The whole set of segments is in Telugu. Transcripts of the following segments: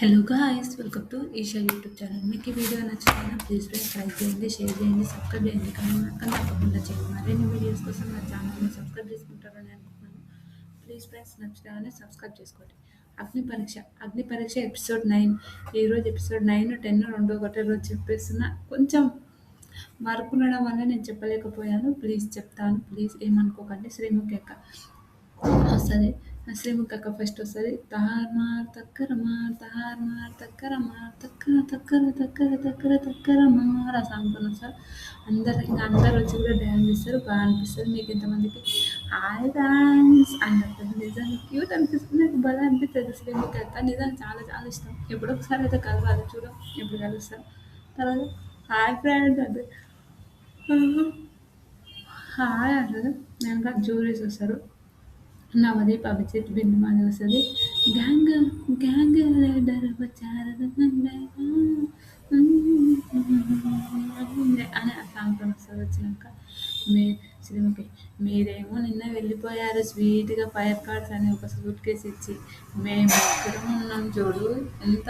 Hello guys, welcome to Isha YouTube channel. మీకు ఈ వీడియో నచ్చితే ప్లీజ్ లైక్ చేయండి, షేర్ చేయండి, సబ్స్క్రైబ్ చేయండి. కానీ మాత్రం తప్పకుండా చేయండి. మరిన్ని వీడియోస్ కోసం నా ఛానల్ని సబ్స్క్రైబ్ చేసుకుంటారని అనుకుంటున్నాను. ప్లీజ్ ఫ్రెండ్స్, నచ్చితే సబ్స్క్రైబ్ చేసుకోండి. అగ్ని పరీక్ష ఎపిసోడ్ 9. ఈరోజు ఎపిసోడ్ 9, 10 రెండో ఒకటే రోజు చెప్పేస్తున్నా. కొంచెం వర్క్ ఉండడం వల్ల నేను చెప్పలేకపోయాను. ప్లీజ్ చెప్తాను, ప్లీజ్ ఏమనుకోకండి. శ్రీముఖి అక్క వస్తుంది. శ్రీముఖి అక్క ఫస్ట్ వస్తుంది. తహార్ మార్ తక్కర మార్, తహార్ మార్ తక్కర మార్, తక్కర తక్కర తక్కర తక్కర తక్కర మార్ ఆ సాంగ్ సార్. అందరు వచ్చి కూడా డ్యాన్స్ చేస్తారు. బాగా అనిపిస్తుంది. మీకు ఎంతమందికి హాయ్ డాన్స్ అన్నట్టు నిజంగా క్యూట్ అనిపిస్తుంది. నాకు బాగా అనిపిస్తుంది శ్రీముఖి అక్క. నిజంగా చాలా చాలా ఇష్టం. ఎప్పుడో ఒకసారి అయితే కలవాలి, చూడం ఎప్పుడు కలుస్తాం. తర్వాత హాయ్ ఫ్రెండ్ అంటే హాయ్ అంటారు. వెనక జ్యూరీస్ వస్తారు. నవదీప్, అభిజిత్, బిందుమాల వస్తుంది. గ్యాంగ్ గ్యాంగ్ లీడర్ వచ్చారు అని ఆ సాంగ్ వస్తుంది. వచ్చినాక మీ శ్రీముఖి, మీరేమో నిన్న వెళ్ళిపోయారు స్వీట్గా ఫైర్ కార్డ్స్ అని ఒక సూట్ కేసు ఇచ్చి, మేము ఇద్దరం ఉన్నాం చూడు ఎంత.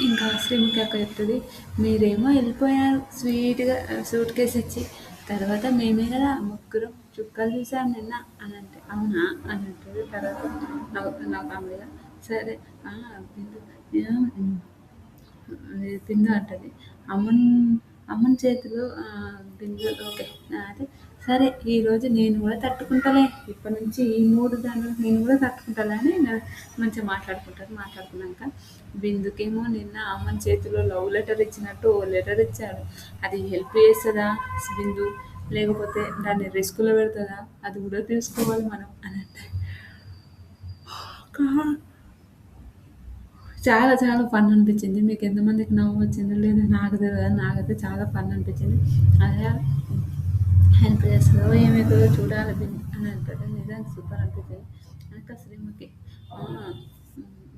ఇంకా శ్రీముఖి అక్క చెప్తుంది, మీరేమో వెళ్ళిపోయారు స్వీట్గా సూట్ కేసు ఇచ్చి, తర్వాత మేమే కదా ముగ్గురం చుక్కలు చూసాం నిన్న అని అంటే, అవునా అని అంటుంది. తర్వాత నాకు కామెడీగా సరే బిందు బిందు అంటుంది. అమ్మని చేతులు బిందు ఓకే అదే సరే, ఈరోజు నేను కూడా తట్టుకుంటాలే, ఇప్పటి నుంచి ఈ 3 దాంట్లో నేను కూడా తట్టుకుంటాలే అని మంచిగా మాట్లాడుకుంటారు. మాట్లాడుకున్నాక బిందుకేమో నిన్న అమ్మని చేతిలో లవ్ లెటర్ ఇచ్చినట్టు ఓ లెటర్ ఇచ్చాడు. అది హెల్ప్ చేస్తుందా బిందు, లేకపోతే దాన్ని రిస్క్లో పెడుతుందా, అది కూడా తెలుసుకోవాలి మనం అని అంటే చాలా చాలా ఫన్ అనిపించింది. మీకు ఎంతమందికి నవ్వు వచ్చిందో లేదో నాకు తెలియదు, నాకైతే చాలా ఫన్ అనిపించింది. అదే హెల్ప్ చేస్తుందో ఏమవుతుందో చూడాలి అని అంటారు. నిజంగా సూపర్ అనిపించింది. ఇంకా శ్రీముఖి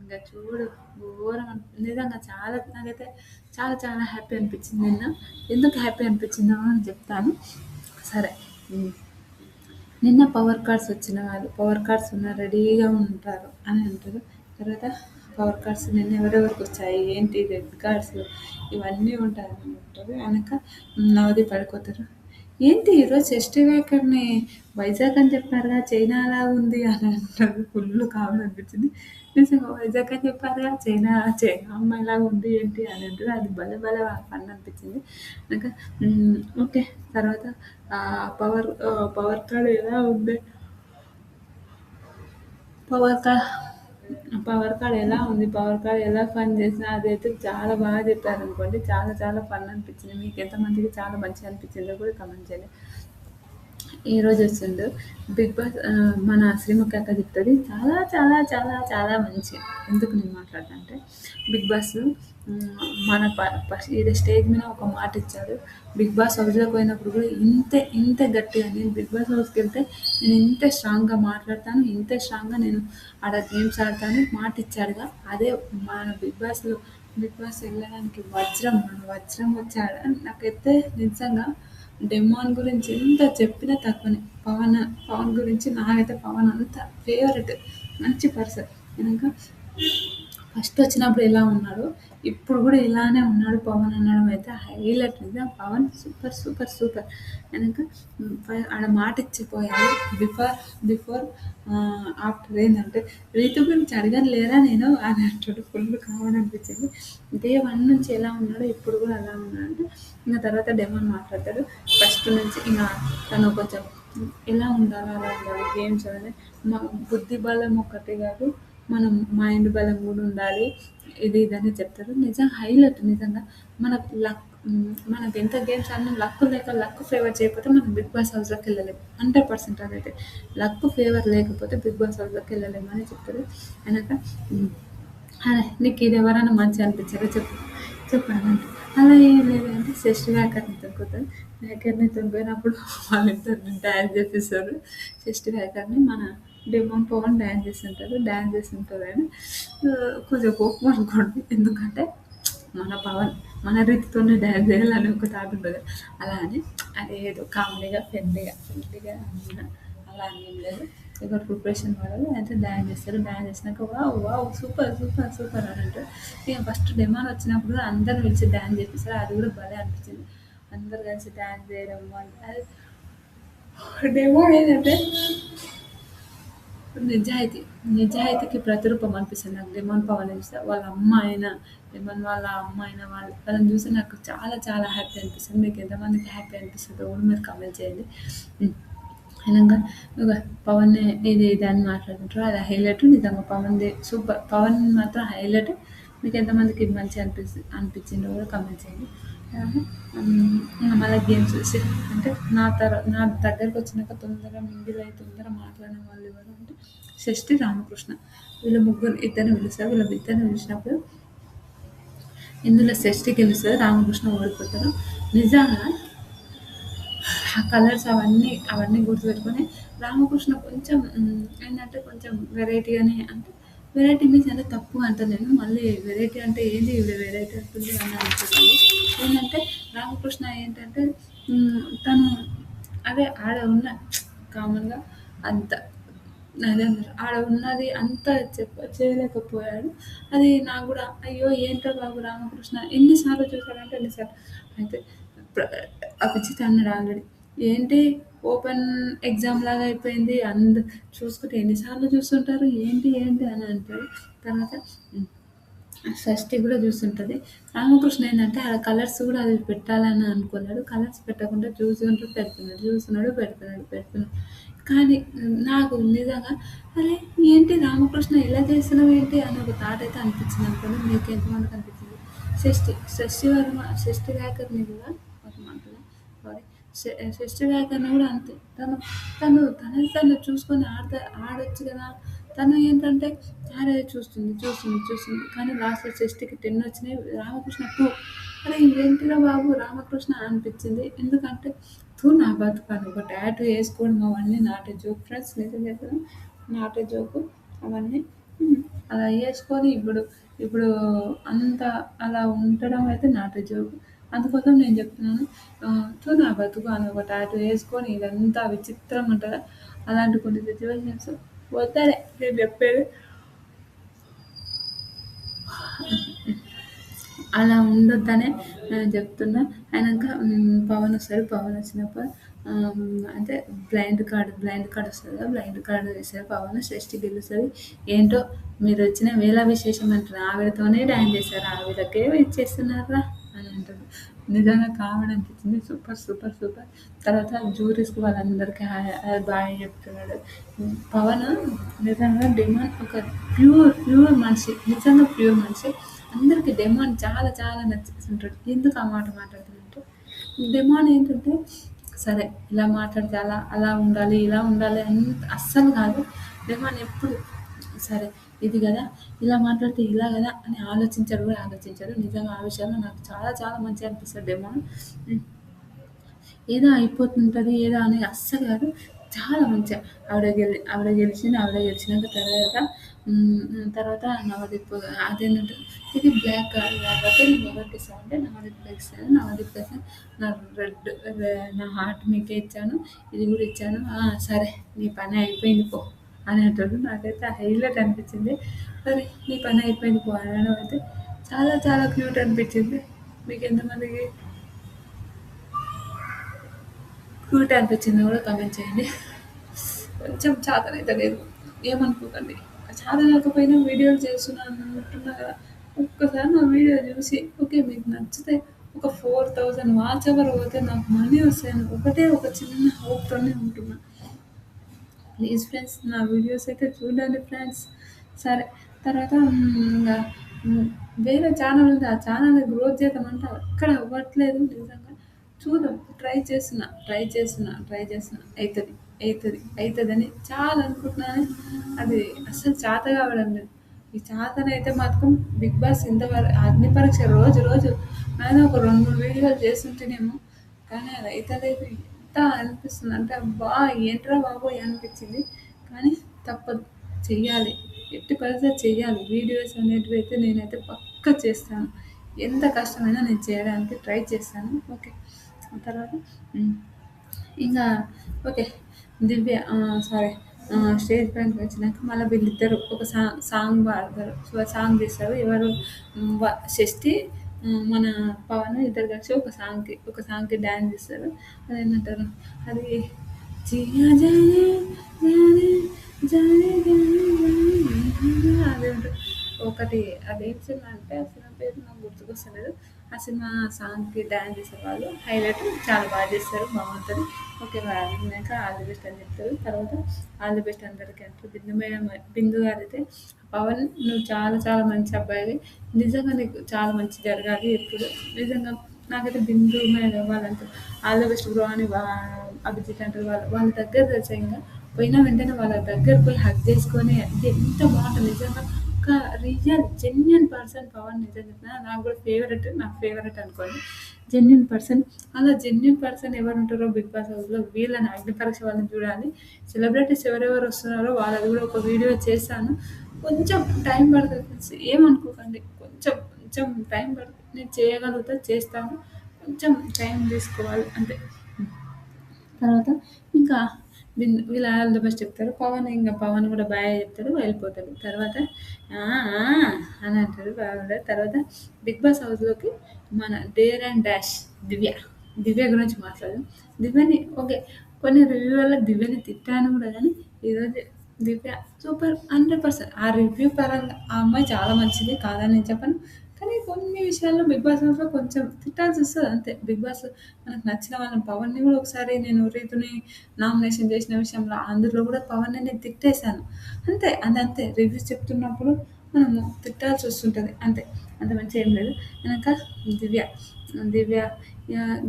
ఇంకా చూడు ఘోరం నిజంగా చాలా, నాకైతే చాలా చాలా హ్యాపీ అనిపించింది నిన్న. ఎందుకు హ్యాపీ అనిపించిందో అని చెప్తాను. సరే, నిన్న పవర్ కార్డ్స్ వచ్చిన వాళ్ళు పవర్ కార్డ్స్ ఉన్న రెడీగా ఉంటారు అని అంటారు. తర్వాత పవర్ కార్డ్స్ నిన్న ఎవరెవరికి వచ్చాయి ఏంటి, రెడ్ కార్డ్స్ ఇవన్నీ ఉంటాయని అంటారు. వెనక నవది పడిపోతారు. ఏంటి ఈరోజు చెస్ట్ వేకర్ని వైజాగ్ అని చెప్పారుగా, చైనా అలా ఉంది అని అంటారు. ఫుల్ కావాలి అనిపించింది. నిజంగా వైజాగ్ అని చెప్పారుగా, చైనా చైనా అమ్మాయిలాగా ఉంది ఏంటి అని అంటారు. అది భలే భలే ఫన్ అనిపించింది. ఇంకా ఓకే. తర్వాత పవర్ పవర్ కార్డ్ ఎలా ఉంది, పవర్ కార్డ్ పవర్ కార్డ్ ఎలా ఉంది, పవర్ కార్డ్ ఎలా పని చేసినా అదైతే చాలా బాగా చెప్పారనుకోండి. చాలా చాలా ఫన్ అనిపించింది. మీకు ఎంతమందికి చాలా మంచిగా అనిపించిందో కూడా కమెంట్ చేయండి. ఈరోజు వచ్చిండు బిగ్ బాస్. మన శ్రీముఖి అక్క చెప్తుంది చాలా చాలా చాలా చాలా మంచిగా. ఎందుకు నేను మాట్లాడతా అంటే, బిగ్ బాస్ మన ఇది స్టేజ్ మీద ఒక మాట ఇచ్చాడు. బిగ్ బాస్ హౌస్లోకి పోయినప్పుడు కూడా ఇంత గట్టిగా, నేను బిగ్ బాస్ హౌస్కి వెళ్తే నేను ఇంత స్ట్రాంగ్గా మాట్లాడతాను, ఇంత స్ట్రాంగ్గా నేను ఆడ గేమ్స్ ఆడతాను మాట ఇచ్చాడుగా. అదే మన బిగ్ బాస్ వెళ్ళడానికి మన వజ్రం వచ్చాడు. నాకైతే నిజంగా డెమాన్ గురించి ఎంత చెప్పినా తక్కువనే. పవన్ గురించి నాకైతే పవన్ అంత ఫేవరెట్, మంచి పర్సన్. ఇంకా ఫస్ట్ వచ్చినప్పుడు ఎలా ఉన్నాడో ఇప్పుడు కూడా ఇలానే ఉన్నాడు పవన్ అనడం అయితే హైలైట్. నిజం పవన్ సూపర్ సూపర్ సూపర్. వెనక ఆడ మాట ఇచ్చిపోయాడు. బిఫోర్ ఆఫ్టర్ ఏంటంటే, రీతు గురించి అడగని లేరా నేను అని అంటాడు. ఫుల్ కావాలనిపించింది. డే 1 నుంచి ఎలా ఉన్నాడో ఇప్పుడు కూడా అలా ఉన్నాడు. ఇంకా తర్వాత డెమోన్ మాట్లాడతాడు. ఫస్ట్ నుంచి ఇంకా తను కొంచెం ఎలా ఉండాలి అలా ఉండాలి, గేమ్స్ అనేది మా బుద్ధి బలం ఒక్కటే కాదు, మనం మైండ్ బలం కూడా ఉండాలి, ఇది ఇదని చెప్తారు. నిజంగా హైలైట్. నిజంగా మనకు మనకు ఎంత గేమ్స్ ఆడినా లక్ ఫేవర్ చేయకపోతే మనం బిగ్ బాస్ హౌస్లోకి వెళ్ళలేము. 100% అదైతే లక్ ఫేవర్ లేకపోతే బిగ్ బాస్ హౌస్లోకి వెళ్ళలేము అని చెప్తారు. వెనక అదే నీకు ఇది ఎవరైనా మంచిగా అనిపించారో చెప్పండి. అలా ఏం లేదు అంటే శశి వ్యాకర్ని తొక్కుతారు. వ్యాకర్ని తొక్కినప్పుడు వాళ్ళిద్దరు డ్యాన్స్ చేపిస్తారు. శశి వ్యాకర్ని మన డెమోన్ పవన్ డ్యాన్స్ చేస్తుంటారు అని కొంచెం కోపం అనుకోండి. ఎందుకంటే మన రీతితోనే డ్యాన్స్ చేయాలని ఒక థాట్ ఉంటుంది. అలా అని అదేదో కామెడీగా ఫ్రెండ్లీగా అన్నా, అలా అని ఏం లేదు. ఇక్కడ ప్రిపరేషన్ మోడల్ అయితే డాన్స్ చేస్తారు. డాన్స్ చేసినాక wow! Wow! Super! Super! Super అని అంటారు. ఇక ఫస్ట్ డెమోన్ వచ్చినప్పుడు కూడా అందరిని పిలిచి డాన్స్ చేపిస్తారు. అది కూడా భలే అనిపించింది. అందరూ కలిసి డాన్స్ చేయడం అది డెమోన్ ఏంటంటే నిజాయితీ. నిజాయితీకి ప్రతిరూపం అనిపిస్తది నాకు లెమన్ పవన్ చూస్తే. వాళ్ళ అమ్మ అయినా, లెమన్ వాళ్ళ అమ్మ అయినా వాళ్ళని చూసి నాకు చాలా చాలా హ్యాపీ అనిపిస్తుంది. మీకు ఎంతమందికి హ్యాపీ అనిపిస్తదో కూడా మీరు కామెంట్ చేయండి. హ్మ్. అయినంక ఇగ పవన్ ఇది అని మాట్లాడుకుంటారు. అది హైలైట్ నిజంగా పవన్‌ది సూపర్. పవన్ మాత్రం హైలైట్. మీకు ఎంతమందికి మంచిగా అనిపించిందో కూడా కామెంట్ చేయండి. ఇంక మళ్ళా గేమ్స్ అంటే నా దగ్గరకు వచ్చినాక తొందరగా మింగిల్ అయ్యి తొందరగా మాట్లాడిన వాళ్ళు ఎవరు అంటే షష్ఠి, రామకృష్ణ. వీళ్ళ ముగ్గురు ఇద్దరిని పిలుస్తారు. వీళ్ళ ఇద్దరిని పిలిచినప్పుడు ఇందులో షష్ఠి గెలుస్తది. రామకృష్ణ ఓడిపోతారు. నిజంగా ఆ కలర్స్ అవన్నీ గుర్తుపెట్టుకొని రామకృష్ణ కొంచెం ఏంటంటే కొంచెం వెరైటీగానే అంటే వెరైటీ మీన్స్ అంటే తప్పు అంటలేను. మళ్ళీ వెరైటీ అంటే ఏంది ఈవిడ వెరైటీ అంటుంది అని అనుకోకండి. ఏంటంటే రామకృష్ణ ఏంటంటే తను అదే ఆడ ఉన్న కామన్‌గా అంత అదే ఆడ ఉన్నది అంతా చేయలేకపోయాడు. అది నాకు గూడా అయ్యో! ఏంట్రా బాబు రామకృష్ణ ఎన్ని సార్లు చూసాడంటే ఎన్ని సార్లు అయితే ప్ర అభిజిత్ అన్నాడు ఆల్రెడీ. ఏంటి ఓపెన్ ఎగ్జామ్ లాగా అయిపోయింది. చూసుకుంటే ఎన్ని సార్లు చూస్తుంటారు ఏంటి ఏంటి అని అంటాడు. తర్వాత హ్మ్. షష్ఠి గూడా చూస్తుంటది. రామకృష్ణ ఏందంటే ఆడ కలర్స్ గూడా అది పెట్టాలని అనుకోలేడు. కలర్స్ పెట్టకుండా చూసుకుంటూ పెడుతున్నాడు. చూస్తున్నాడు, పెడుతున్నాడు. కానీ నాకు నిజంగా అరే! ఏంటి రామకృష్ణ ఇలా చేస్తున్నావేంటి అని ఒక థాట్ అయితే అనిపించింది అనుకోండి. మీకు ఎంతమందికి అనిపించింది? షష్ఠి గాయకర్‌ని గూడా ఒక మాటలో సారీ షష్ఠి గాయకర్‌ని గూడా అంతే. తనది తను చూసుకొని ఆడొచ్చు గదా! తను ఏంటంటే అరే! చూస్తుంది. కానీ లాస్ట్‌లో షష్ఠికి 10 వచ్చినాయి. రామకృష్ణ 2 అరే! ఇదేంటిరా బాబు రామకృష్ణ అనిపించింది. ఎందుకంటే నా బతుకు ఒక టాటూ ఏసుకోవడం అవన్నీ నాట్ ఏ జోక్ ఫ్రెండ్స్. నిజం చెప్తున్నా. Not a joke. అవన్నీ అలా ఏసుకొని ఇప్పుడు అంత అలా ఉండడం అయితే నాట్ ఏ జోక్. అందుకోసం నేను చెప్తున్నాను. నా బతుకు అని ఒక టాటూ ఏసుకొని ఇదంతా విచిత్రంగా ఉంటదా! అలాంటి కొన్ని సిట్యుయేషన్స్ వద్దనే నేను చెప్పేది. అలా ఉండొద్దనే నేను చెప్తున్నా. అయినంక పవన్ వస్తాడు. పవన్ వచ్చినప్పుడు అంటే బ్లైండ్ కార్డ్ వస్తది కదా! బ్లైండ్ కార్డ్ వేస్తాడు పవన్. షష్ఠి గెలుస్తది. ఏంటో మీరొచ్చిన వేళ విశేషం అంటారు. ఆవిడతోనే డాన్స్ చేశారు. ఆవిడకే ఇచ్చేస్తున్నార్రా అని అంటారు. నిజంగా కామెడీ అనిపించింది. సూపర్. తర్వాత జ్యూరీస్‌కి వాళ్ళందరికీ బాయ్ చెప్తున్నాడు. పవన్ నిజంగా డిమాండ్ ఒక ప్యూర్ మనిషి. నిజంగా ప్యూర్ మనిషి. అందరికి డెమాన్ చాలా చాలా నచ్చేసుంటాడు. ఎందుకు ఆ మాట మాట్లాడుతానంటే, డెమాన్ ఏంటంటే సరే ఇలా మాట్లాడితే అలా ఉండాలి, ఇలా ఉండాలి అని అస్సలు కాదు. డెమాన్ ఎప్పుడు సరే ఇది గదా! ఇలా మాట్లాడితే ఇలా గదా! అని ఆలోచించడు. నిజంగా ఆ విషయంలో నాకు చాలా చాలా మంచిగా అనిపిస్తాడు డెమాన్. హ్మ్. ఏదో అయిపోతుంటది ఏదో అని అస్సలు కాదు. చాలా మంచిగా ఆవిడ గెలిచినాక తర్వాత నవదీప్ అదేంటంటే ఇది బ్లాక్ కార్డ్ కాబట్టి నేను ఎవరికిస్తా అంటే నవదీప్‌కి ఇస్తాను. నవదీప్‌కి నా రెడ్ నా హార్ట్ నీకే ఇచ్చాను. ఇది కూడా ఇచ్చాను. సరే నీ పని అయిపోయింది పో అని అంటాడు. నాకైతే హైలైట్ అనిపించింది. సరే నీ పని అయిపోయింది పో అనడం అయితే చాలా చాలా క్యూట్ అనిపించింది. మీకు ఎంతమందికి క్యూట్ అనిపించిందో కూడా కామెంట్ చేయండి. కొంచెం చేతనైతే లేదు. ఏమనుకోకండి. చేత కాకపోయినా వీడియోలు చేస్తున్నాను అంటున్నా కదా! ఒక్కసారి నా వీడియో చూసి ఓకే మీకు నచ్చితే ఒక 4000 వాచ్ అవర్ పోతే నాకు మనీ వస్తాయని ఒకటే ఒక చిన్న హోప్‌తోనే ఉంటున్నా. ప్లీజ్ ఫ్రెండ్స్ నా వీడియోస్ అయితే చూడండి ఫ్రెండ్స్. సరే తర్వాత ఇంగ హ్మ్, వేరే ఛానెల్ ఉంది. ఆ ఛానెల్‌ని గ్రోత్ చేద్దామంటే అక్కడ అవ్వట్లేదు నిజంగా. చూద్దాం. ట్రై చేస్తున్నా. అయితదని చాలా అనుకుంటున్నాను. అది అస్సలు చేత కావడం లేదు. ఈ చేతనైతే మాత్రం 'బిగ్ బాస్' ఇంతవరకు అగ్ని పరీక్ష రోజు ఆయన ఒక 2, 3 వీడియోలు చేస్తుంటేనేమో కానీ అది అయితలేదు. ఎంత అనిపిస్తుందంటే అబ్బా! ఏంట్రా బాబోయ్! అనిపించింది. కానీ తప్పదు. చెయ్యాలి. ఎట్టి పరిస్థితిలో చెయ్యాలి. వీడియోస్ అనేటివైతే నేనైతే పక్కా చేస్తాను. ఎంత కష్టమైనా నేను చేయడానికి ట్రై చేస్తాను. ఓకే. తర్వాత హ్మ్. ఇంగా ఓకే. సారీ స్టేజ్ పైనకి వచ్చినాక మళ్ళీ వీళ్ళిద్దరు ఒక సాంగ్ పాడతారు. సో, సాంగ్ తీస్తారు. ఎవరు షష్ఠి, మన పవన్ ఇద్దరు కలిసి ఒక సాంగ్‌కి డాన్స్ చేస్తారు. అదేంటంటారు, అది జియా జానే జానే జానే జానే జానే అది ఉంటది. ఒకటి అదేం సినిమా అంటే ఆ సినిమా పేరు నాకు గుర్తుకొస్తలేదు. ఆ సినిమా సాంగ్‌కి డాన్స్ చేసేవాళ్ళు హైలైట్, చాలా బాగా చేస్తారు, బాగుంటది. ఓకే. విన్నాక ఆల్ ది బెస్ట్ అని చెప్తారు. తర్వాత ఆల్ ది బెస్ట్ అందరికీ అంటారు. బిందు మేడం, బిందు గారైతే, పవన్ నువ్వు చాలా చాలా మంచి అబ్బాయివి. నిజంగా నీకు చాలా మంచి జరగాలి ఎప్పుడు. నిజంగా నాకైతే బిందు మేడం వాళ్ళంతా ఆల్ ది బెస్ట్ బ్రో అని అభిజిత్ అంటారు. వాళ్ళ దగ్గర తెలుసా ఇంగా పోయిన వెంటనే వాళ్ళ దగ్గర పోయి హగ్ చేసుకొని అది ఎంత బాగుంటుంది నిజంగా. ఒక రియల్ జెన్యున్ పర్సన్ పవన్, నిజం చెప్తున్నా. నాకు కూడా నాకు ఫేవరెట్ అనుకోండి. Genuine person. అలా జెన్యున్ పర్సన్ ఎవరు ఉంటారో బిగ్ బాస్ హౌస్‌లో వీళ్ళని అగ్ని పరీక్ష వాళ్ళని చూడాలి. సెలబ్రిటీస్ ఎవరెవరు వస్తున్నారో వాళ్ళది కూడా ఒక వీడియో చేశాను. కొంచెం టైం పడతది ఫ్రెండ్స్. ఏమనుకోకండి. కొంచెం కొంచెం టైం పడుతుంది. నేను చేయగలుగుతా, చేస్తాను. కొంచెం టైం తీసుకోవాలి అంతే. తర్వాత ఇంకా వీళ్ళు ఆల్ ది బెస్ట్ చెప్తారు. పవన్ కూడా బాయ్ చెప్తాడు, వెళ్ళిపోతాడు. తర్వాత ఆ! ఆ! అని అంటాడు. బాగుంటది. తర్వాత బిగ్ బాస్ హౌస్‌లోకి మన డేర్ అండ్ డాష్ దివ్య. దివ్య గురించి మాట్లాడదాం. దివ్యని ఓకే. కొన్ని రివ్యూలలో దివ్యని తిట్టాను కూడా గానీ, ఈరోజు దివ్య సూపర్ 100%. ఆ రివ్యూ పరంగా ఆ అమ్మాయి చాలా మంచిది, కాదని నేను చెప్పను. కానీ కొన్ని విషయాల్లో బిగ్ బాస్ హౌస్‌లో కొంచెం తిట్టాల్సొస్తది అంతే. బిగ్ బాస్ మనకు నచ్చిన వాళ్ళని పవన్‌ని గూడా ఒకసారి నేను రీతుని నామినేషన్ చేసిన విషయంలో అందులో గూడా పవన్‌ని నేను తిట్టేసాను. అంతే. అదంతే. రివ్యూస్ చెప్తున్నప్పుడు మనము తిట్టాల్సొస్తుంటది అంతే. అంత మించి ఏం లేదు. ఎనక దివ్య. దివ్య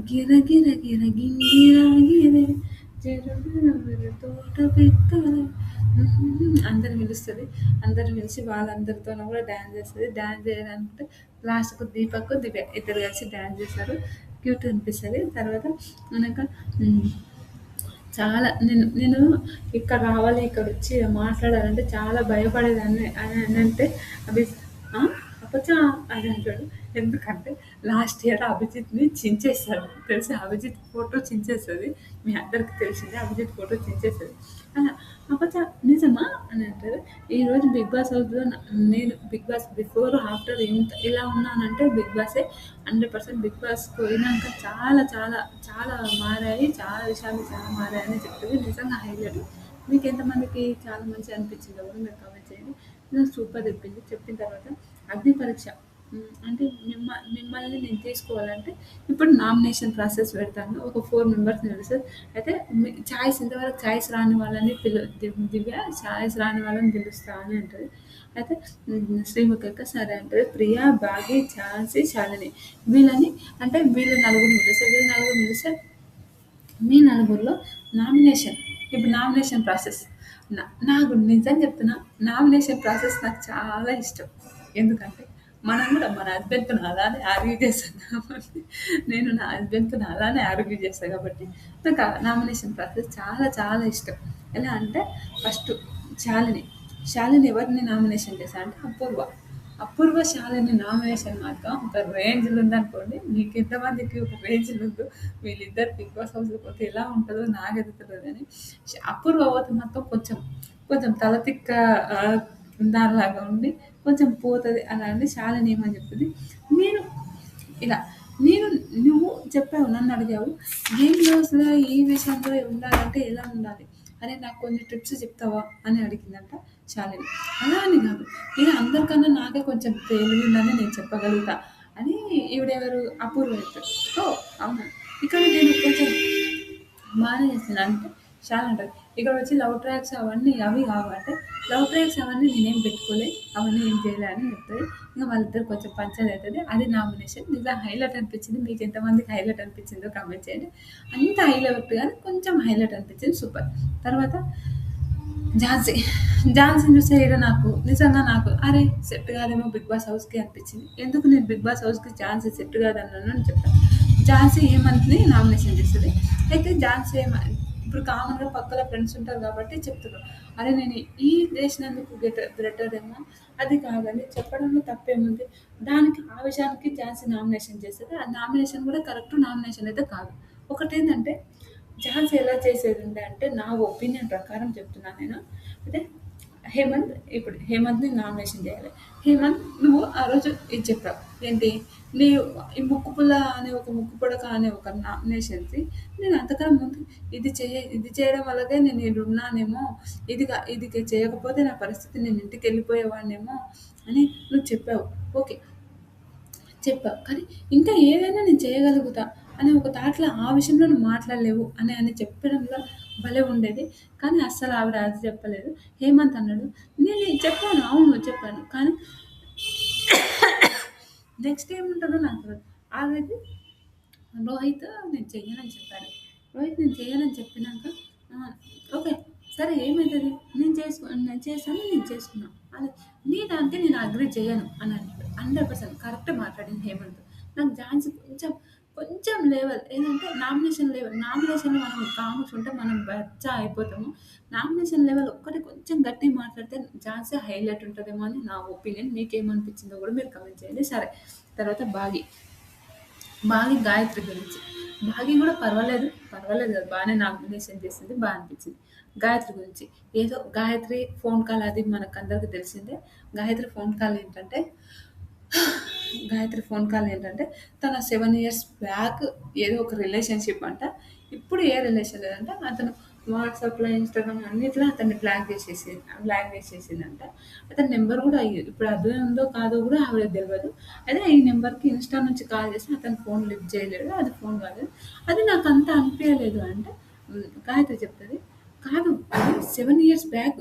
గిర గిర గిర గింగిర గిరె జరుగెనుగుర తోట పిక్కల అందరిని పిలుస్తది. అందరిని పిలిచి వాళ్ళందరితోని గూడా డాన్స్ చేస్తది. డాన్స్ చేయడానికంటే లాస్ట్‌కు దీపక్, దివ్య ఇద్దరు కలిసి డాన్స్ చేస్తారు. క్యూట్‌గా అనిపిస్తది. తర్వాత మనక హ్మ్. చాలా నేను నేను ఇక్కడ రావాలి, ఇక్కడొచ్చి మాట్లాడాలంటే చాలా భయపడేదాన్ని. అంటే అభి ఆ! అప్పచ్చా అని అంటాడు. ఎందుకంటే లాస్ట్ ఇయర్ అభిజిత్‌ని చించేసాడు. తెలుసా? అభిజిత్ ఫోటో చించేస్తది. మీ అందరికి తెలిసిందే. అభిజిత్ ఫోటో చించేస్తది. అలా అప్పచ్చా నిజమా? అని అంటారు. ఈరోజు బిగ్ బాస్ హౌస్‌లో నేను బిగ్ బాస్ బిఫోర్, ఆఫ్టర్ ఇలా ఉన్నానంటే బిగ్ బాసే. 100% బిగ్ బాస్ పోయినాక చాలా చాలా చాలా మారాయి. చాలా విషయాలు చాలా మారాయని చెప్తది. నిజంగా హైలైట్. మీకు ఎంతమందికి చాలా మంచిగా అనిపించిందో కూడా మీరు కామెంట్ చేయండి. నాకు సూపర్ చెప్పింది. చెప్పిన తర్వాత అగ్ని పరీక్ష. అంటే మిమ్మల్ని నేను తీసుకోవాలంటే ఇప్పుడు నామినేషన్ ప్రాసెస్ పెడతాను. ఒక 4 మెంబర్స్‌ని పిలుస్తది. అయితే ఇంతవరకు చాయిస్ రాని వాళ్ళని దివ్య చాయిస్ రాని వాళ్ళని పిలుస్తా అని అంటది. అయితే శ్రీముఖి అక్క సరే అంటది. ప్రియా, భాగి, ఝాన్సీ, శాలిని వీళ్ళని అంటే వీళ్ళు నలుగురిని పిలుస్తది. వీళ్ళు నలుగురిని పిలిస్తే మీ నలుగురిలో నామినేషన్ ఇప్పుడు నామినేషన్ ప్రాసెస్ నాకు నిజం చెప్తున్నా, నామినేషన్ ప్రాసెస్ నాకు చాలా ఇష్టం. ఎందుకంటే మనం కూడా మన హస్బెండ్‌తోని అలానే ఆర్గ్యూ చేస్తాం కాబట్టి, నేను నా హస్బెండ్‌తోని అలానే ఆర్గ్యూ చేస్తా కాబట్టి నాకు ఆ నామినేషన్ ప్రాసెస్ చాలా చాలా ఇష్టం. ఎలా అంటే ఫస్ట్ శాలిని. శాలిని ఎవరిని నామినేషన్ చేశా అంటే అపూర్వ. అపూర్వ, శాలిని నామినేషన్ మాత్రం ఒక రేంజ్‌లో ఉందనుకోండి. మీకు ఎంతమందికి ఒక రేంజ్‌లో ఉందో వీళ్ళిద్దరు బిగ్ బాస్ హౌస్‌లో పోతే ఎలా ఉంటదో నాకైతే తెలవదు గానీ, అపూర్వ పోతే మాత్రం కొంచెం, కొంచెం తల తిక్క ఆహ్, దానిలాగా ఉండి కొంచెం పోతది అలా అని శాలిని ఏమని చెప్తది. నేను ఇలా నేను నువ్వు చెప్పావు, నన్నడిగావు. గేమ్ రోజులో ఈ విషయంలో ఉండాలంటే ఎలా ఉండాలి? అరే నాకు కొన్ని టిప్స్ చెప్తావా? అని అడిగిందంట శాలిని. అలా అని గాదు. అందరికన్నా నాకే కొంచెం తెలివుందని నేను చెప్పగలుగుతా అని ఈవిడెవరు అపూర్వ చెప్తది. ఓహ్! అవునా! ఇక్కడ నేను కొంచెం బానే చేస్తున్నా అంటే చాలా ఉంటది. ఇక్కడొచ్చి లవ్ ట్రాక్స్ అవన్నీ అవి కావు అంటే, లవ్ ట్రాక్స్ అవన్నీ నేనేం పెట్టుకోలే. అవన్నీ ఏం చేయలే అని చెప్తది. ఇంక వాళ్ళిద్దరు కొంచెం పంచర్ అయితది. అది నామినేషన్. నిజంగా హైలైట్ అనిపించింది. మీకు ఎంతమందికి హైలైట్ అనిపించిందో కామెంట్ చేయండి. అంత హైలైట్ కాదు. కొంచెం హైలైట్ అనిపించింది. సూపర్. తర్వాత ఝాన్సీ. ఝాన్సీని చూస్తే ఈడ నాకు అరే! సెట్ కాదేమో బిగ్ బాస్ హౌస్‌కి అనిపించింది. ఎందుకు నేను బిగ్ బాస్ హౌస్‌కి ఝాన్సీ సెట్ కాదన్నాను అని చెప్తా. ఝాన్సీ హేమంత్‌ని నామినేషన్ చేస్తది. అయితే ఝాన్సీ ఇప్పుడు కామన్‌గా పక్కల ఫ్రెండ్స్ ఉంటారు కాబట్టి చెప్తున్నారు. అరే! నేను ఈ చేసినందుకు బెటర్ ఏమో అది కాదని చెప్పడంలో తప్పేముంది? దానికి ఆ విషయానికి ఝాన్సీ నామినేషన్ చేస్తది. ఆ నామినేషన్ కూడా కరెక్ట్ నామినేషన్ అయితే కాదు. ఒకటేంటంటే ఝాన్సీ ఎలా చేసేదుండే అంటే, నా ఒపీనియన్ ప్రకారం చెప్తున్నా నేను. అయితే హేమంత్ ఇప్పుడు హేమంత్‌ని నామినేషన్ చేయాలి. హేమంత్ నువ్వు ఆ రోజు ఇది చెప్పావు. ఏంటి? నీ ఈ ముక్కు పుల్ల అనే ఒక ముక్కు పుడక అనే ఒక నామినేషన్‌కి నేను అంతకన్నా ముందు ఇది చేయడం వల్లకే నేను ఈడున్నానేమో, ఇది చేయకపోతే నా పరిస్థితి నేను ఇంటికెళ్ళిపోయేవాడినేమో అని నువ్వు చెప్పావు. ఓకే. చెప్పావు. కానీ ఇంకా ఏదైనా నేను చేయగలుగుతా అనే ఒక థాట్‌లో ఆ విషయంలో నువ్వు మాట్లాడలేవు అని చెప్పడంలో భలే ఉండేది. కానీ అస్సలు ఆవిడ అది చెప్పలేదు. హేమంత్ అన్నాడు, నేను ఇది చెప్పాను. అవును చెప్పాను. కానీ నెక్స్ట్ ఏముంటదో నాకు తెలవదు. ఆల్రెడీ రోహిత్ నేను చెయ్యనని చెప్పాడు. రోహిత్ నేను చెయ్యనని చెప్పినాక ఓకే. సరే ఏమైతది? నేను చేశాను. నేను చేసుకున్నా. అది నీ దానికి నేను అగ్రీ చేయను అని అన్నాడు. 100% కరెక్ట్ మాట్లాడింది హేమంత్. నాకు ఝాన్సీ కొంచెం, కొంచెం లెవెల్ ఏదంటే నామినేషన్ లెవెల్. నామినేషన్‌లో మనం కామ్‌గా ఉంటే మనం బచ్చా అయిపోతాము. నామినేషన్ లెవెల్ ఒక్కటి కొంచెం గట్టిగా మాట్లాడితే ఝాన్సీ హైలైట్ ఉంటదేమో అని నా ఒపీనియన్. మీకేమనిపించిందో కూడా మీరు కామెంట్ చేయండి. సరే. తర్వాత బాగి. బాగి గాయత్రి గురించి. బాగి గూడా పర్వాలేదు కాదు. బానే నామినేషన్ చేసింది. బా అనిపించింది. గాయత్రి గురించి. ఏదో గాయత్రి ఫోన్ కాల్ అది మనకందరికి తెలిసిందే. గాయత్రి ఫోన్ కాల్ ఏంటంటే గాయత్రి ఫోన్ కాల్ ఏంటంటే తన 7 ఇయర్స్ బ్యాక్ ఏదో ఒక రిలేషన్‌షిప్ అంట. ఇప్పుడు ఏ రిలేషన్ లేదంట. అతను వాట్సాప్‌లో, ఇన్‌స్టాగ్రామ్ అన్నిట్లో అతన్ని బ్లాక్ చేసేసిందంట. అతని నెంబర్ గూడా ఇప్పుడు అదే ఉందో కాదో గూడా ఆవిడకి తెలవదు. అయితే ఈ నెంబర్‌కి ఇన్‌స్టా నుంచి కాల్ చేస్తే అతను ఫోన్ లిఫ్ట్ చేయలేడు. అది ఫోన్ కాలేదు. అది నాకంత అనిపియలేదు అంటే గాయత్రి చెప్తది. కాదు అది 7 ఇయర్స్ బ్యాక్.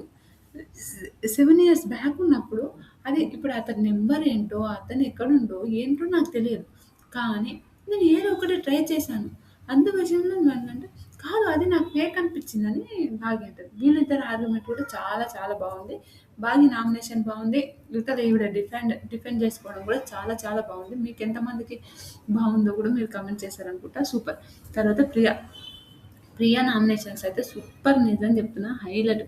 7 ఇయర్స్ బ్యాక్ ఉన్నప్పుడు అది ఇప్పుడు అతని నెంబర్ ఏంటో, అతను ఎక్కడుండో, ఏంటో నాకు తెలియదు. కానీ నేను ఏదో ఒకటి ట్రై చేశాను. అందు విషయంలో నువ్వేంటంటే, కాదు అది నాకు ఫేక్ అనిపించిందని భాగ్య అంటది. వీళ్ళిద్దరి ఆర్గ్యుమెంట్ కూడా చాలా చాలా బాగుంది. భాగ్య నామినేషన్ బాగుంది. ఇవతల ఈవిడ డిఫెండ్ చేసుకోవడం కూడా చాలా చాలా బాగుంది. మీకు ఎంతమందికి బాగుందో కూడా మీరు కామెంట్ చేశారనుకుంటా. సూపర్. తర్వాత ప్రియా నామినేషన్స్ అయితే సూపర్ నిజం చెప్తున్నా హైలైట్.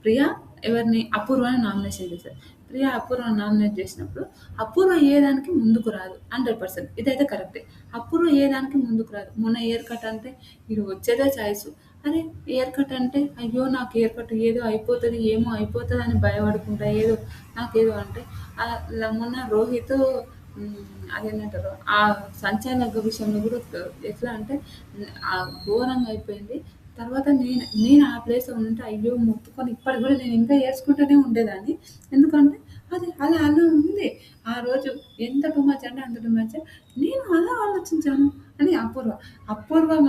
ప్రియా ఎవరిని అపూర్వని నామినేషన్ చేశారు. ప్రియా అపూర్వ నామినేట్ చేసినప్పుడు అపూర్వ ఏ దానికి ముందుకు రాదు 100%. ఇదైతే కరెక్టే. అపూర్వ ఏ దానికి ముందుకు రాదు. మొన్న హెయిర్ కట్ అంటే ఇది వచ్చేదే చాయిస్. అరే హెయిర్ కట్ అంటే అయ్యో నాకు హెయిర్ కట్ ఏదో అయిపోతుంది ఏమో అయిపోతుంది అని భయపడుకుంటా ఏదో నాకేదో అంటే మొన్న రోహిత్ అదేంటంటారు ఆ సంచాలక విషయంలో కూడా ఎట్లా అంటే ఘోరంగా అయిపోయింది. తర్వాత నేను ఆ ప్లేస్‌లో ఉంటే అయ్యో! మొత్తుకొని ఇప్పటికి కూడా నేను ఇంకా ఏడ్చుకుంటూనే ఉండేదాన్ని. ఎందుకంటే అది అలా ఉంది. ఆ రోజు ఎంత టూ మచ్ అంటే అంత టూ మచ్. నేను అలా ఆలోచించాను అని అపూర్వ. అపూర్వని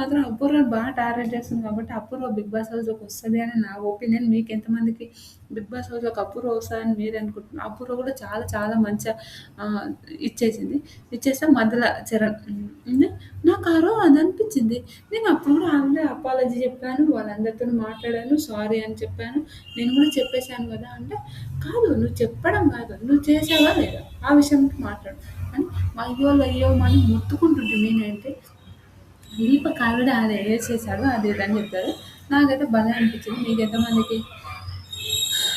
బాగా టార్గెట్ చేస్తుంది కాబట్టి అపూర్వ బిగ్ బాస్ హౌస్‌లోకి వస్తది అని నా ఒపీనియన్. మీకెంతమందికి బిగ్ బాస్ హౌస్‌లోకి అపూర్వ వస్తదని మీరు అనుకుంటున్నారు? అపూర్వ కూడా చాలా చాలా మంచిగా ఆహ్, ఇచ్చేసింది. ఇచ్చేస్తే మధ్యలో చరణ్ నాకు ఆ రోజు అది అనిపించింది. నేను అప్పుడు కూడా ఆల్రెడీ అపాలజీ చెప్పాను. వాళ్ళందరితోని మాట్లాడాను. సారీ అని చెప్పాను. నేను కూడా చెప్పేసాను కదా! అంటే కాదు నువ్వు చెప్పడం కాదు. నువ్వు చేసావా లేదా? ఆ విషయంకి మాట్లాడు. అని అయ్యో! అని మొత్తుకుంటుంటే నేనైతే దీపక్ ఆల్రెడీ ఆయన ఏసేసాడు. అది ఇది అని చెప్పారు. నాకైతే భలే అనిపించింది. మీకెంతమందికి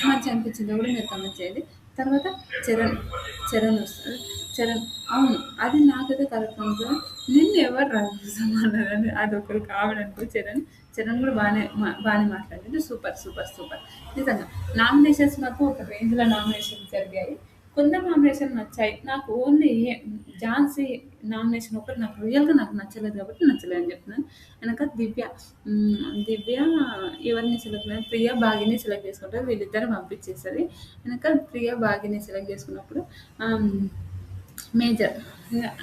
మంచిగా అనిపించిందో కూడా మీరు కామెంట్ చేయండి. తర్వాత చరణ్, చరణ్ వస్తాడు. చరణ్ అవును. అది నాకైతే కరెక్ట్ అనుకున్నా. నిన్ను ఎవరు రమ్మన్నారని అదొకరు కావడనుకో చరణ్. చరణ్ కూడా బానే మాట్లాడాడు. సూపర్. నిజంగా నామినేషన్స్ మాకు ఒక రేంజ్‌లో నామినేషన్స్ జరిగాయి. కొందరు నామినేషన్ నచ్చాయి. నాకు ఓన్లీ ఝాన్సీ నామినేషన్ ఒకటి నాకు రియల్‌గా నచ్చలేదు కాబట్టి నచ్చలేదని చెప్తున్నాను. ఎనక దివ్య ఎవరిని సెలెక్ట్ ప్రియా, భాగ్యని సెలెక్ట్ చేసుకుంటారు. వీళ్ళిద్దరిని పంపించేస్తది. ఎనక ప్రియా, భాగ్యని సెలెక్ట్ చేసుకున్నప్పుడు ఆహ్, మేజర్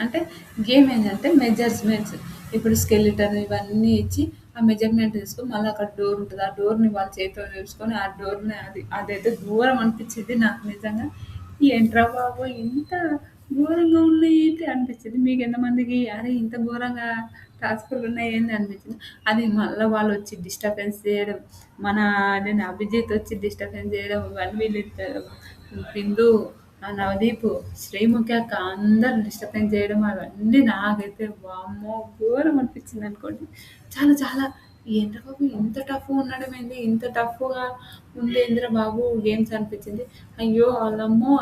అంటే గేమ్ ఏంటంటే మెజర్స్‌మెంట్స్. ఇప్పుడు స్కెలిటన్ ఇవన్నీ ఇచ్చి ఆ మెజర్‌మెంట్ తీసుకొని మళ్ళీ అక్కడ డోర్ ఉంటది. ఆ డోర్‌ని వాళ్ళ చేతితో తెలుసుకొని ఆ డోర్‌ని అదైతే ఘోరం అనిపించింది నాకు నిజంగా. ఏంట్రా బాబు! ఇంత ఘోరంగా ఉన్నాయేంటి అనిపించింది. మీకు ఎంతమందికి అరే! ఇంత ఘోరంగా టాస్కులు ఉన్నాయేంది అనిపించింది. అది మళ్ళా వాళ్ళొచ్చి డిస్టర్బెన్స్ చేయడం, మన అదేంది అభిజిత్ వచ్చి డిస్టర్బెన్స్ చేయడం, ఇవన్నీ వీళ్ళిద్దరు బిందు, నవదీప్, శ్రీముఖి అక్క అందరూ డిస్టర్బెన్స్ చేయడం అవన్నీ నాకైతే వామ్మో! ఘోరం అనిపించింది అనుకోండి. చాలా చాలా ఏంట్రా బాబు! ఇంత టఫ్‌గా ఉండడం ఏంది? ఇంత టఫ్‌గా ఉందేందిరా బాబు గేమ్స్ అనిపించింది. అయ్యో! ఆళ్ళమ్మో!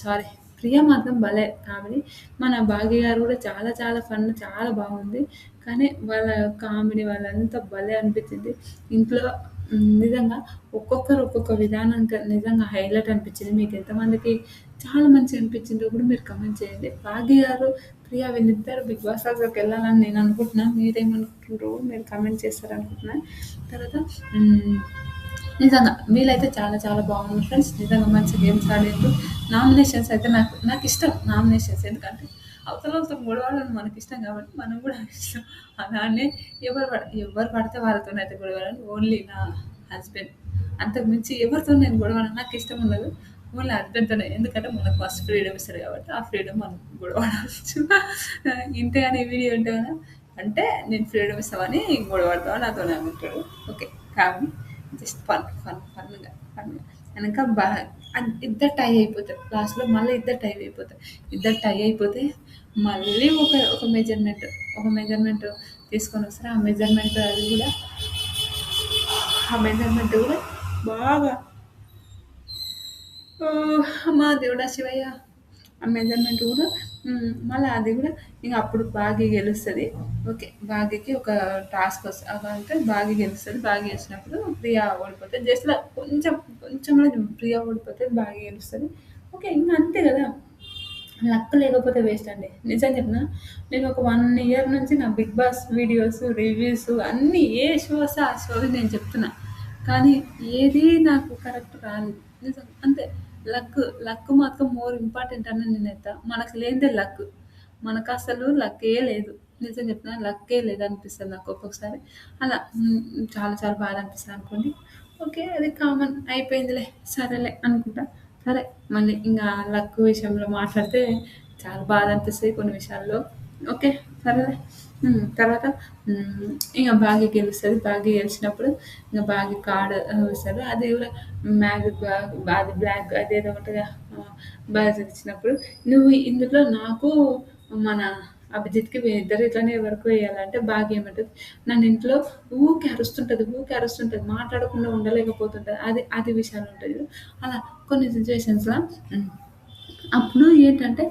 సారీ ప్రియ మాత్రం భలే కామెడీ. మన భాగ్య గారు గూడా చాలా చాలా ఫన్ చాలా బాగుంది. కానీ వాళ్ళ కామెడీ వాళ్ళంతా భలే అనిపించింది. ఇంట్లో నిజంగా ఒక్కొక్కరు ఒక్కొక్క విధానంగా నిజంగా హైలైట్ అనిపించింది. మీకు ఎంతమందికి చాలా మంచిగా అనిపించిందో కూడా మీరు కామెంట్ చేయండి. భాగ్య గారు, ప్రియ వీళ్ళిద్దరూ బిగ్ బాస్ హౌస్‌లోకెళ్ళాలని నేను అనుకుంటున్నా. మీరేమనుకుంటుర్రో మీరు కామెంట్ చేస్తారనుకుంటున్నా. తర్వాత హ్మ్. నిజంగా వీళ్ళైతే చాలా చాలా బాగున్నారు ఫ్రెండ్స్. నిజంగా మంచి గేమ్స్ ఆడిండ్రు. నామినేషన్స్ అయితే నాకిష్టం నామినేషన్స్. ఎందుకంటే అవతలోళ్ళతో గొడవడడం మనకిష్టం కాబట్టి మనం కూడా ఇష్టం. అలానే ఎవరు పడితే వాళ్ళతోనైతే గొడవడను. ఓన్లీ నా హస్బెండ్. అంతకు మించి ఎవరితో నేను గొడవడను. నాకిష్టం ఉండదు. ఓన్లీ హస్బెండ్‌తోనే. ఎందుకంటే మనకు ఫస్ట్ ఫ్రీడమ్ ఇస్తాడు కాబట్టి ఆ ఫ్రీడమ్ మనం గొడవడచ్చు. ఇంతే గాని ఈ వీడియో ఉంటే గనక అంటే నేను ఫ్రీడమ్ ఇస్తామని గొడవడతావా నాతోనే అంటాడు. ఓకే. కానీ జస్ట్ ఫన్‌గా ఫన్‌గా. ఎనక ఇద్దరు టై అయిపోతారు. లాస్ట్‌లో మళ్ళీ ఇద్దరు టై అయిపోతారు. ఇద్దరు టై అయిపోతే మళ్ళీ ఒక మెజర్‌మెంట్ తీసుకొనొస్తారు. ఆ మెజర్‌మెంట్ కూడా బాగా అమ్మా దేవుడా శివయ్య! ఆ మెజర్‌మెంట్ గూడా మళ్ళా అది గూడా ఇంగ అప్పుడు భాగ్య గెలుస్తది. ఓకే. భాగ్యకి ఒక టాస్క్ అదంటే భాగ్య గెలుస్తది. భాగ్య గెలిచినప్పుడు ప్రియ ఓడిపోతది. జస్ట్‌లో కొంచెంలో ప్రియ ఓడిపోతే భాగ్య గెలుస్తది. ఓకే. ఇంగ అంతే గదా! లక్ లేకపోతే వేస్ట్ అండి. నిజం చెప్పనా? నేను ఒక 1 ఇయర్ నుంచి నా 'బిగ్ బాస్' వీడియోస్, రివ్యూస్ అన్నీ ఏ షో వస్తే ఆ షోవి నేను చెప్తున్నా. కానీ ఏది నాకు కరెక్ట్ రాలేదు. నిజం అంతే. లక్, లక్ మాత్రం మోర్ ఇంపార్టెంట్ అని నేనైతే మనకు లేనిదే లక్. మనకసలు లక్కే లేదు. నిజం చెప్తున్నా లక్కే లేదనిపిస్తది నాకు ఒక్కొక్కసారి. అలా చాలా చాలా బాధ అనిపిస్తది అనుకోండి. ఓకే. అది కామన్ అయిపోయిందిలే, సరేలే అనుకుంటా. సరే మళ్ళీ ఇంగా లక్ విషయంలో మాట్లాడితే చాలా బాధ అనిపిస్తది కొన్ని విషయాల్లో. ఓకే. సరేలే. తర్వాత ఇంగ భాగ్య గెలుస్తది. భాగ్య గెలిచినప్పుడు ఇంగ భాగ్య కార్డ్ ఇస్తారు. అది గూడా మ్యాజిక్ అది బ్లాక్ అదేదో ఉంటదిగా బ్యాలెన్స్ ఇచ్చినప్పుడు నువ్వు ఇందులో నాకు మన అభిజిత్‌కి ఇద్దరు ఇట్లనే ఎవరికో ఎయ్యాలంటే భాగ్య ఏమంటది, నన్ను ఇంట్లో ఊకే అరుస్తుంటది. మాట్లాడకుండా ఉండలేకపోతుంటది. అది విషయాలుంటాయి చూడు. అలా కొన్ని సిట్యుయేషన్స్‌ల హ్మ్. అప్పుడు ఏంటంటే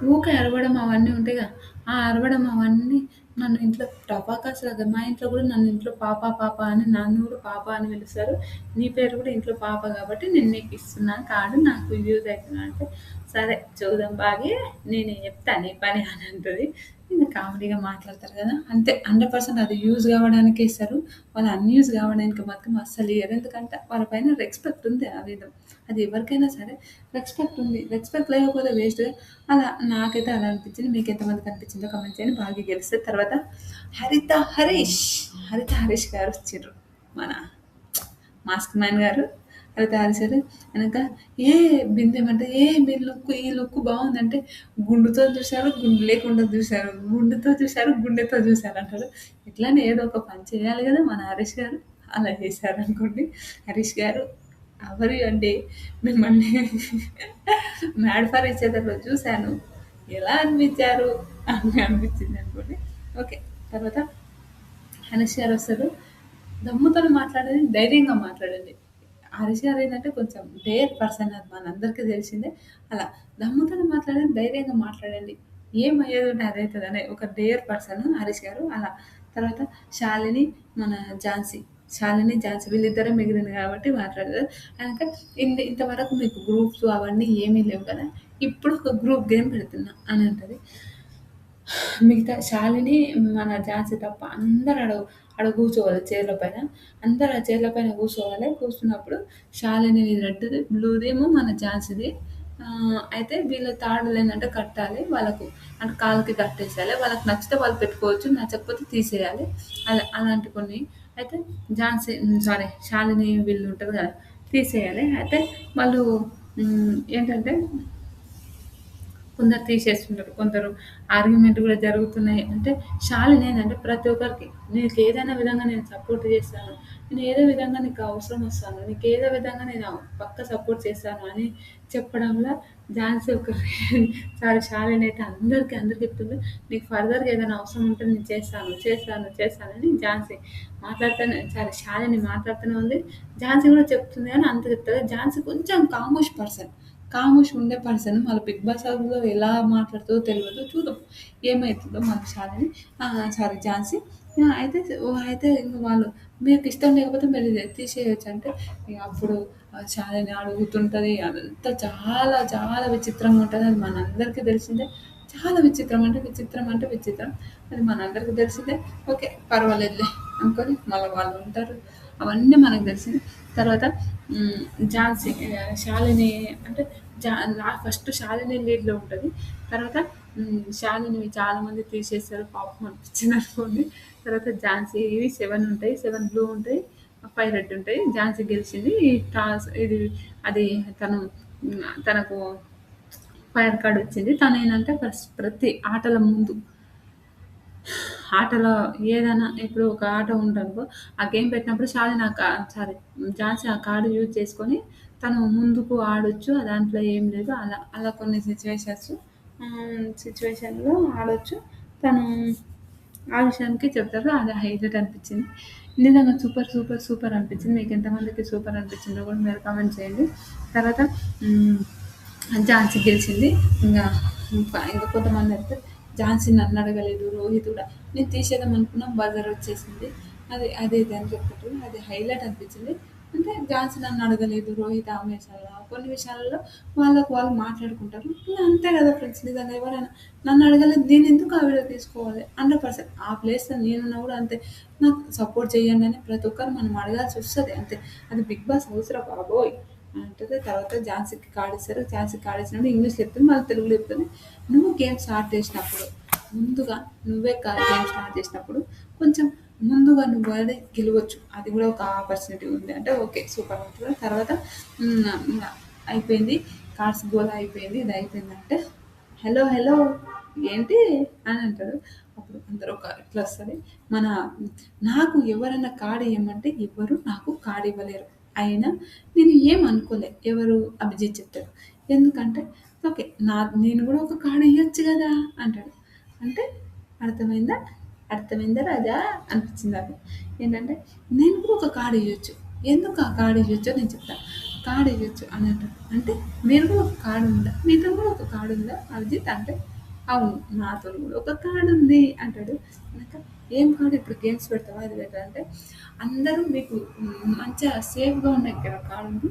ఊకే అరవడం అవన్నీ ఉంటాయిగా. ఆ అరవడం అవన్నీ నన్ను ఇంట్లో టపాకాయలాగా మా ఇంట్లో గూడా నన్ను ఇంట్లో పాప, పాప అని నన్ను గూడా పాప అని పిలుస్తారు. నీ పేరు గూడా ఇంట్లో పాప గాబట్టి నేను నీకిస్తున్నా కార్డ్ నాకు యూజ్ అయితది అంటే, సరే చూద్దాం భాగి నేను చెప్తా నీ పని అని అంటది. ఇంక కామెడీగా మాట్లాడతారు గదా! అంతే 100% అది యూజ్ గావడానికే ఇస్తారు. వాళ్ళు అన్‌యూజ్ గావడానికి మాత్రం అస్సలియ్యరు. ఎందుకంటే వాళ్ళ పైన రెస్పెక్ట్ ఉంది ఆ విధం. అది ఎవరికైనా సరే రెస్పెక్ట్ ఉంది. రెస్పెక్ట్ లేకపోతే వేస్ట్. అలా నాకైతే అలా అనిపించింది. మీకెంతమందికి అనిపించిందో కామెంట్ చేయండి. భాగ్య గెలిస్తది. తర్వాత హరిత హరీష్, హరిత హరీష్ గారు వచ్చిర్రు. మన మాస్క్ మ్యాన్ గారు. హరిత హరీష్ గారు ఎనక ఏ బిందెమంటే మీరు ఈ లుక్ బావుందంటే గుండుతో చూసారు, గుండు లేకుండా చూసారు. గుండుతో చూసారు, గుండెతో చూసారు అంటారు. ఇట్లానే ఏదో ఒక పని చేయాలి గదా! మన హరీష్ గారు. అలా చేశారనుకోండి. హరీష్ గారు హౌ ఆర్ యూ అండి? మిమ్మల్ని 'మ్యాడ్ ఫర్ ఈచ్ అదర్‌లో' చూసాను. ఎలా అనిపించారు? అని అనిపించిందనుకోండి. ఓకే. తర్వాత హరీష్ గారొస్తారు. దమ్ముతోని మాట్లాడండి, ధైర్యంగా మాట్లాడండి. హరీష్ గారేంటంటే కొంచెం డేర్ పర్సన్ అది మనందరికీ తెలిసిందే. అలా దమ్ముతోని మాట్లాడండి, ధైర్యంగా మాట్లాడండి. ఏమయ్యేదుంటే అదైతదనే ఒక డేర్ పర్సన్ హరీష్ గారు. అలా. తర్వాత శాలిని, మన ఝాన్సీ. శాలిని, ఝాన్సీ వీళ్ళిద్దరే మిగిలింది కాబట్టి మాట్లాడలేదు. ఆయనక ఇంతవరకు మీకు గ్రూప్స్ అవన్నీ ఏమీ లేవు కదా! ఇప్పుడు ఒక గ్రూప్ గేమ్ పెడుతున్నా అని అంటది. మిగతా శాలిని, మన ఝాన్సీ తప్ప అందరూ ఆడ కూర్చోవాలి చైర్‌ల పైన. అందరూ ఆ చైర్‌ల పైన కూర్చోవాలి. కూర్చున్నప్పుడు శాలినిది రెడ్‌ది, బ్లూదేమో మన ఝాన్సీది. అయితే వీళ్ళ తాడులేందంటే కట్టాలి. వాళ్ళకు అంటే కాళ్ళకి కట్టేసేయాలి. వాళ్ళకి నచ్చితే వాళ్ళు పెట్టుకోవచ్చు. నచ్చకపోతే తీసేయాలి. అలాంటి కొన్ని అయితే సారీ శాలిని వీళ్ళు ఉంటారు కదా! తీసేయాలి. అయితే వాళ్ళు ఏంటంటే కొందరు తీసేస్తున్నారు. కొందరు ఆర్గ్యుమెంట్ గూడా జరుగుతున్నాయి. అంటే శాలినేందంటే ప్రతి ఒక్కరికి నీకేదైనా విధంగా నేను సపోర్ట్ చేస్తాను. నేను ఏదో విధంగా నీకు అవసరం వస్తాను. నీకేదో విధంగా నేను పక్కా సపోర్ట్ చేస్తాను అని చెప్పడంలో ఝాన్సీ ఒక సారీ శాలినైతే అందరికి చెప్తుంది. నీకు ఫర్దర్‌గా ఏదైనా అవసరం ఉంటే నేను చేస్తానని ఝాన్సీ మాట్లాడుతూనే సారీ శాలిని మాట్లాడుతూనే ఉంది. ఝాన్సీ గూడా చెప్తుంది గానీ అంత చెప్తది. ఝాన్సీ కొంచెం ఖామోష్ పర్సన్. ఖామోష్ ఉండే పర్సన్ మళ్ళీ 'బిగ్ బాస్' హౌస్‌లో ఎలా మాట్లాడుతదో తెలవదు. చూద్దాం ఏమైతుందో మన శాలిని సారీ ఝాన్సీ. అయితే అయితే ఇంక వాళ్ళు మీకిష్టం లేకపోతే మీరు ఇది తీసేయొచ్చు అంటే ఇగ అప్పుడు శాలిని అడుగుతుంటది. అదంతా చాలా చాలా విచిత్రంగా ఉంటది. అది మనందరికీ తెలిసిందే. చాలా విచిత్రం అంటే విచిత్రం అంటే విచిత్రం. అది మనందరికీ తెలిసిందే. ఓకే. పర్వాలేదులే అనుకోని మళ్ళా వాళ్ళు ఉంటారు. అవన్నీ మనకు తెలిసిందే. తర్వాత హ్మ్. ఝాన్సీ శాలిని అంటే ఫస్ట్ శాలిని లీడ్‌లో ఉంటది. తర్వాత శాలినివి చాలామంది తీసేసారు పాపం అనిపించిందనుకోండి. తర్వాత ఝాన్సీవి 7 ఉంటాయి. 7 బ్లూ ఉంటాయి. 5 రెడ్ ఉంటాయి. ఝాన్సీ గెలిచింది. ఇది అది తను తనకు ఫైర్ కార్డ్ వచ్చింది. తనేంటంటే ప్రతి ఆటల ముందు ఆటలో ఏదైనా ఇప్పుడు ఒక ఆట ఉందనుకో, ఆ గేమ్ పెట్టినప్పుడు షాలిని సారీ ఝాన్సీ ఆ కార్డ్ యూజ్ చేసుకొని తను ముందుకు ఆడొచ్చు. దాంట్లో ఏం లేదు. అలా అలా కొన్ని సిట్యుయేషన్‌లో ఆడొచ్చు. తను ఆ విషయానికి చెప్తారు. అది హైలైట్ అనిపించింది. నిజంగా సూపర్, సూపర్, సూపర్ అనిపించింది. మీకు ఎంతమందికి సూపర్ అనిపించిందో కూడా మీరు కామెంట్ చేయండి. తర్వాత హ్మ్. ఝాన్సీ గెలిచింది. ఇంగా ఇంకా కొంతమందయితే ఝాన్సీ నన్నడగలేదు. రోహిత్ గూడా నేను తీసేద్దామనుకున్నా బజర్ వచ్చేసింది. అది ఇది అని చెప్తుండ్రు. అది హైలైట్ అనిపించింది. అంటే ఝాన్సీ నన్నడగలేదు. రోహిత్ ఆమె విషయాల్లో కొన్ని విషయాలలో వాళ్ళకి వాళ్ళు మాట్లాడుకుంటారు. ఇంగ అంతే గదా ఫ్రెండ్స్ నిజంగా ఎవరైనా నన్నడగలేదు నేనెందుకు ఆ వీడియో తీసుకోవాలి? 100% ఆ ప్లేస్‌లో నేనున్నా గూడా అంతే. నాకు సపోర్ట్ చేయండి అని ప్రతి ఒక్కరు మనం అడగాల్సొస్తది అంతే. అది 'బిగ్ బాస్' హౌస్‌రా బాబోయ్! అంటది. తర్వాత ఝాన్సీకి కార్డిస్తారు. ఝాన్సీకి కార్డిచ్చినప్పుడు ఇంగ్లీష్‌లో చెప్తుంది. మళ్ళీ తెలుగులో చెప్తుంది. నువ్వు గేమ్ స్టార్ట్ చేసినప్పుడు ముందుగా నువ్వే గేమ్ స్టార్ట్ చేసినప్పుడు కొంచెం ముందుగా నువ్వు అనేది గెలవచ్చు. అది కూడా ఒక ఆపర్చునిటీ ఉంది. అంటే ఓకే. సూపర్ ఉంటది. తర్వాత ఇంగ అయిపోయింది. కార్డ్స్ గోల అయిపోయింది. ఇది అయిపోయిందంటే హలో! హలో! ఏంటి? అని అంటాడు. అప్పుడు అందరూ ఒక ఇట్లొస్తది. మన నాకు ఎవరైనా కార్డ్ ఇయ్యమంటే ఎవ్వరు నాకు కార్డ్ ఇవ్వలేరు. అయినా నేను ఏం అనుకోలే. ఎవరు అభిజిత్ చెప్తాడు. ఎందుకంటే ఓకే. నేను గూడా ఒక కార్డ్ ఇయ్యొచ్చు గదా! అంటాడు. అంటే అర్థమైందా? అర్థమైందా రాజా? అనిపించింది నాకు. ఏంటంటే నేను కూడా ఒక కార్డ్ ఇయ్యొచ్చు. ఎందుకు ఆ కార్డ్ ఇయ్యొచ్చో నేను చెప్తా. కార్డ్ ఇయ్యొచ్చు అని అంటాడు. అంటే మీరు కూడా ఒక కార్డ్ ఉందా? మీతో కూడా ఒక కార్డ్ ఉందా అభిజిత్? అంటే అవును. నాతో కూడా ఒక కార్డ్ ఉంది అంటాడు. అన్నాక ఏం కార్డ్ ఇప్పుడు గేమ్స్ పెడతావా? అది పెడతా అంటే అందరూ మీకు మంచిగా సేఫ్‌గా ఉండే కార్డ్ ఉంది.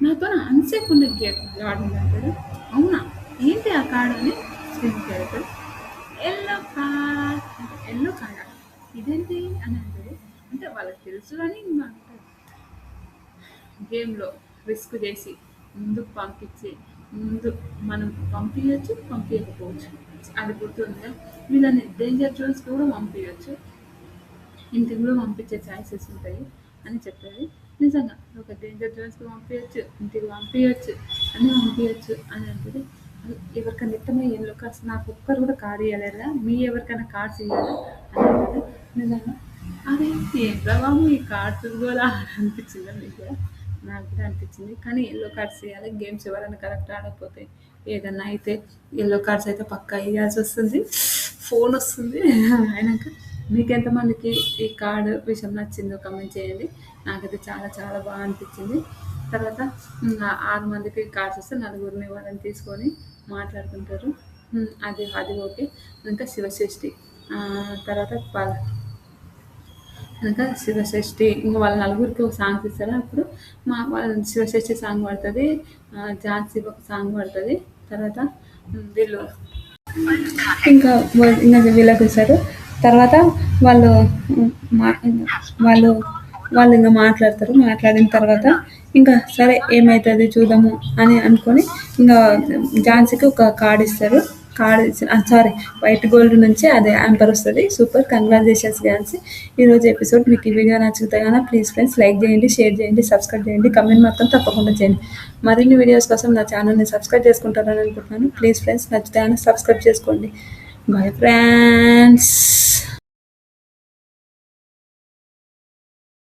నాతోని అన్‌సేఫ్ ఉండే కార్డ్ ఉంది అంటాడు. అవునా? ఏంటి ఆ కార్డ్ అని శ్రీముఖి అడుగుతాడు. యెల్లో కార్డ్ అంటే యెల్లో కార్డా? ఇదేంటి అని అంటాడు. అంటే వాళ్ళకి తెలుసు అని ఇంక అంటాడు. గేమ్‌లో రిస్క్ చేసి ముందుకు పంపించి ముందు మనం పంపియొచ్చు, పంపియకపోవచ్చు. అది గుర్తుందా? వీళ్ళని డేంజర్ జోన్స్‌కి కూడా పంపియొచ్చు. ఇంటికి కూడా పంపించే ఛాయిసెస్ ఉంటాయి అని చెప్పేది. నిజంగా ఒక డేంజర్ జోన్స్‌కి పంపియొచ్చు, ఇంటికి పంపియొచ్చు, అన్నీ పంపియొచ్చు అని అంటది. ఎవరికైనా ఇష్టమై యెల్లో కార్డ్స్ నాకొక్కరు కూడా కార్డ్ ఇయ్యలేదా? మీ ఎవరికైనా కార్డ్స్ ఇయ్యాలా? అని అంటది. నిజంగా అరే ఏంట్రా బాబు ఈ కార్డ్స్ గోల అనిపించిందా మీకు కూడా? నాకు కూడా అనిపించింది. కానీ యెల్లో కార్డ్స్ ఇయ్యాలి. గేమ్స్ ఎవరైనా కరెక్ట్ ఆడకపోతే ఏదన్నా అయితే యెల్లో కార్డ్స్ అయితే పక్కా ఇయ్యాల్సొస్తుంది. ఫోనొస్తుంది. అయినాక మీకెంతమందికి ఈ కార్డ్ విషయం నచ్చిందో కామెంట్ చేయండి. నాకైతే చాలా చాలా బాగా అనిపించింది. తర్వాత 6 మందికి కార్డ్స్ వస్తే నలుగురిని వాళ్ళని తీసుకొని మాట్లాడుకుంటారు. అది అది ఓకే. ఇంకా శివషష్ఠి తర్వాత ఇంకా శివషష్ఠి ఇంక వాళ్ళ నలుగురికి ఒక సాంగ్స్ ఇస్తారు. అప్పుడు వాళ్ళ శివషష్ఠి సాంగ్ పడుతుంది. ఝాన్సీ ఒక సాంగ్ పడుతుంది. తర్వాత వీళ్ళు ఇంకా ఇంకా వీళ్ళకి ఇస్తారు. తర్వాత వాళ్ళు మా వాళ్ళు వాళ్ళు ఇంకా మాట్లాడతారు. మాట్లాడిన తర్వాత ఇంకా సరే ఏమవుతుంది చూద్దాము అని అనుకొని ఇంకా ఝాన్సీకి ఒక కార్డ్ ఇస్తారు. కార్డ్ ఇచ్చి సారీ వైట్ గోల్డ్ నుంచి అదే యాంపర్ వస్తుంది. Super congratulations Jhansi. ఈరోజు ఎపిసోడ్ మీకు ఈ వీడియో నచ్చితే కనుక ప్లీజ్ ఫ్రెండ్స్ లైక్ చేయండి, షేర్ చేయండి, సబ్స్క్రైబ్ చేయండి, కమెంట్ మాత్రం తప్పకుండా చేయండి. మరిన్ని వీడియోస్ కోసం నా ఛానల్ని సబ్స్క్రైబ్ చేసుకుంటారని అనుకుంటున్నాను. ప్లీజ్ ఫ్రెండ్స్ నచ్చితే కనుక సబ్స్క్రైబ్ చేసుకోండి. Bye friends.